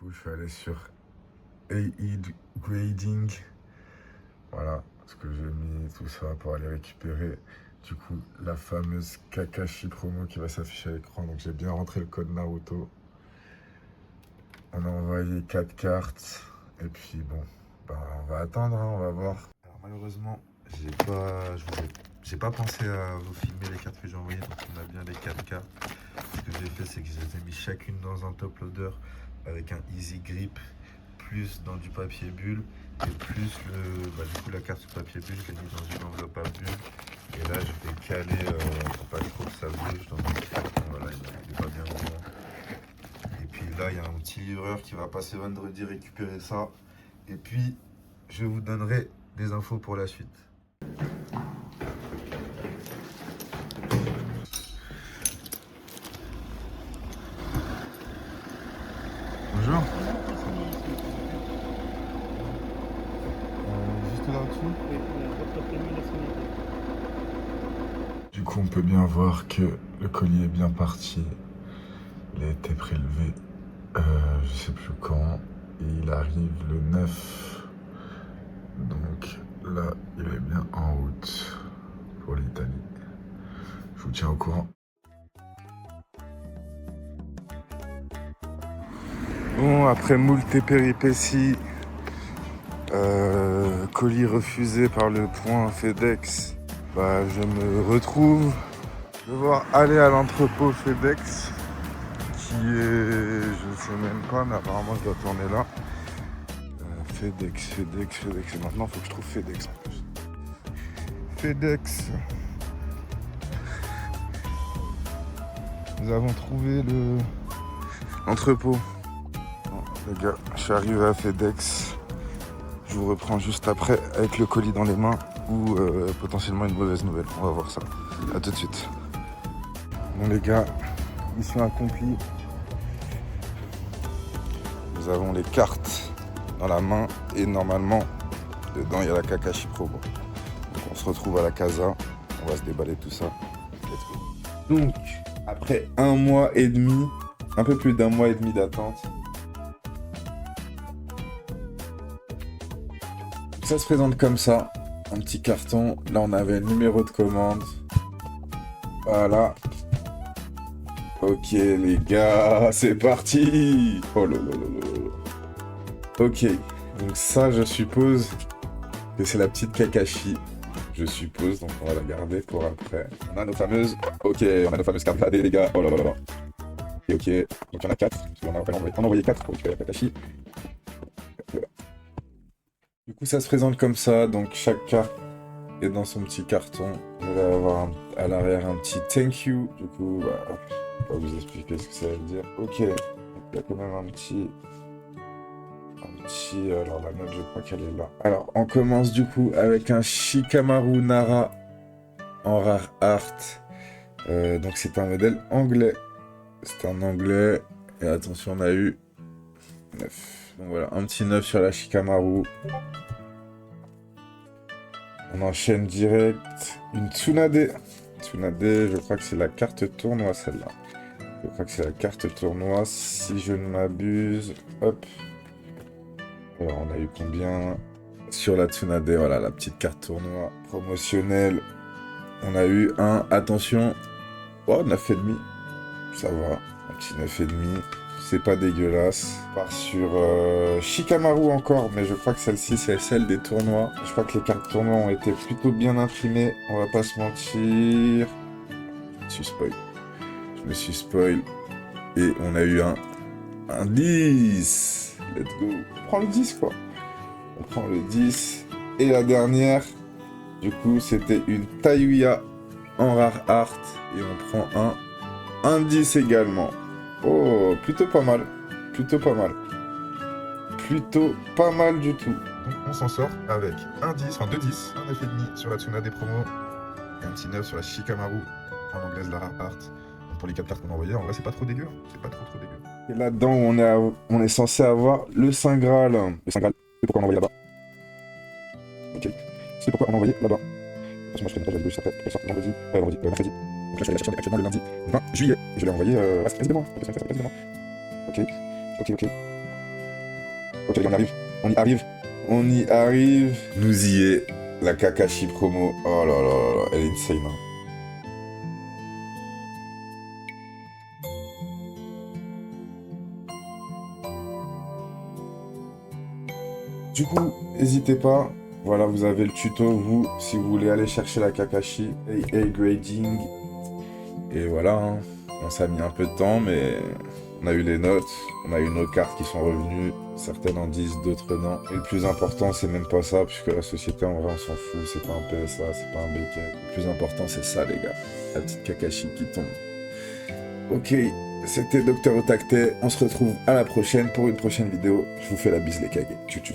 coup, je suis allé sur AI Grading. Voilà, ce que j'ai mis tout ça pour aller récupérer du coup la fameuse Kakashi promo qui va s'afficher à l'écran. Donc j'ai bien rentré le code Naruto. On a envoyé 4 cartes. Et puis bon, on va attendre, hein, on va voir. Alors malheureusement, j'ai pas pensé à vous filmer les cartes que j'ai envoyées. Donc on a bien les 4 cartes. Ce que j'ai fait, c'est que je les ai mis chacune dans un top loader avec un easy grip, plus dans du papier bulle, et plus du coup la carte sur papier bulle, je l'ai mis dans une enveloppe à bulles. Et là, je vais caler pour pas trop que ça bouge dans mon carton. Voilà, il est pas bien grand. Et puis là, il y a un petit livreur qui va passer vendredi récupérer ça. Et puis, je vous donnerai des infos pour la suite. Bonjour. Juste là-dessus. Du coup, on peut bien voir que le colis est bien parti. Il a été prélevé, je sais plus quand. Et il arrive le 9. Donc là, il est bien en route pour l'Italie. Je vous tiens au courant. Bon, après moult péripéties, colis refusé par le point FedEx, je me retrouve devoir aller à l'entrepôt FedEx, qui est, je ne sais même pas, mais apparemment je dois tourner là. FedEx, et maintenant il faut que je trouve FedEx en plus. FedEx. Nous avons trouvé l'entrepôt. Bon, les gars, je suis arrivé à FedEx. Je vous reprends juste après avec le colis dans les mains ou potentiellement une mauvaise nouvelle. On va voir ça. A tout de suite. Bon les gars, mission accomplie. Nous avons les cartes dans la main et normalement dedans il y a la Kakashi Pro. Donc on se retrouve à la casa. On va se déballer tout ça. Let's go. Donc après un mois et demi, un peu plus d'un mois et demi d'attente, ça se présente comme ça, un petit carton. Là, on avait le numéro de commande. Voilà. Ok, les gars, c'est parti. Oh là là là là. Ok, donc ça, je suppose que c'est la petite Kakashi. Je suppose, donc on va la garder pour après. On a nos fameuses... Ok, on a nos fameuses cartes AD, les gars. Oh là là là là. Et ok, donc il y en a 4. On a envoyé 4 pour récupérer la Kakashi. Du coup, ça se présente comme ça, donc chaque carte est dans son petit carton. Vous allez avoir à l'arrière un petit thank you. Du coup, je vais pas vous expliquer ce que ça veut dire. Ok, donc il y a quand même un petit... Alors la note, je crois qu'elle est là. Alors, on commence du coup avec un Shikamaru Nara en rare art. Donc c'est un modèle anglais. C'est un anglais. Et attention, on a eu 9. Donc voilà, un petit 9 sur la Shikamaru. On enchaîne direct une Tsunade. Tsunade, je crois que c'est la carte tournoi, celle-là. Je crois que c'est la carte tournoi, si je ne m'abuse. Hop. Alors, on a eu combien sur la Tsunade? Voilà, la petite carte tournoi promotionnelle. On a eu un, attention, 9,5. Ça va, un petit 9,5. C'est pas dégueulasse. On part sur Shikamaru encore, mais je crois que celle-ci, c'est celle des tournois. Je crois que les cartes tournois ont été plutôt bien imprimées. On va pas se mentir. Je me suis spoil. Et on a eu un 10. Let's go. On prend le 10, quoi. On prend le 10. Et la dernière, du coup, c'était une Tayuya en rare art. Et on prend un 10 également. Oh, plutôt pas mal. Plutôt pas mal. Plutôt pas mal du tout. Donc on s'en sort avec un 10, enfin 2 10, un 9,5 sur la Tsunade promo et un petit 9 sur la Shikamaru en anglaise la rare art. Donc pour les 4 cartes qu'on a envoyées, en vrai c'est pas trop dégueu. C'est pas trop dégueu. Et là-dedans, on est censé avoir le Saint Graal. Le Saint Graal, c'est pourquoi on l'a envoyé là-bas. Ok. C'est pourquoi on l'a envoyé là-bas. Attention, moi je fais une page à la gauche après. Elle sort vendredi, mercredi. Donc là, je vais aller la chercher actuellement le lundi 20 juillet. Et je l'ai envoyé précisément. Ok. Ok, on arrive. On y arrive. On y arrive. Nous y est. La Kakashi promo. Oh là là là là. Elle est insane. Hein. Du coup, n'hésitez pas. Voilà, vous avez le tuto, vous, si vous voulez aller chercher la Kakashi. AA grading. Et voilà, hein. On s'est mis un peu de temps, mais on a eu les notes. On a eu nos cartes qui sont revenues. Certaines en disent, d'autres non. Et le plus important, c'est même pas ça, puisque la société, en vrai, on s'en fout. C'est pas un PSA, c'est pas un BK. Le plus important, c'est ça, les gars. La petite Kakashi qui tombe. Ok, c'était Docteur Otakte. On se retrouve à la prochaine pour une prochaine vidéo. Je vous fais la bise, les Kage. Tchou tchou.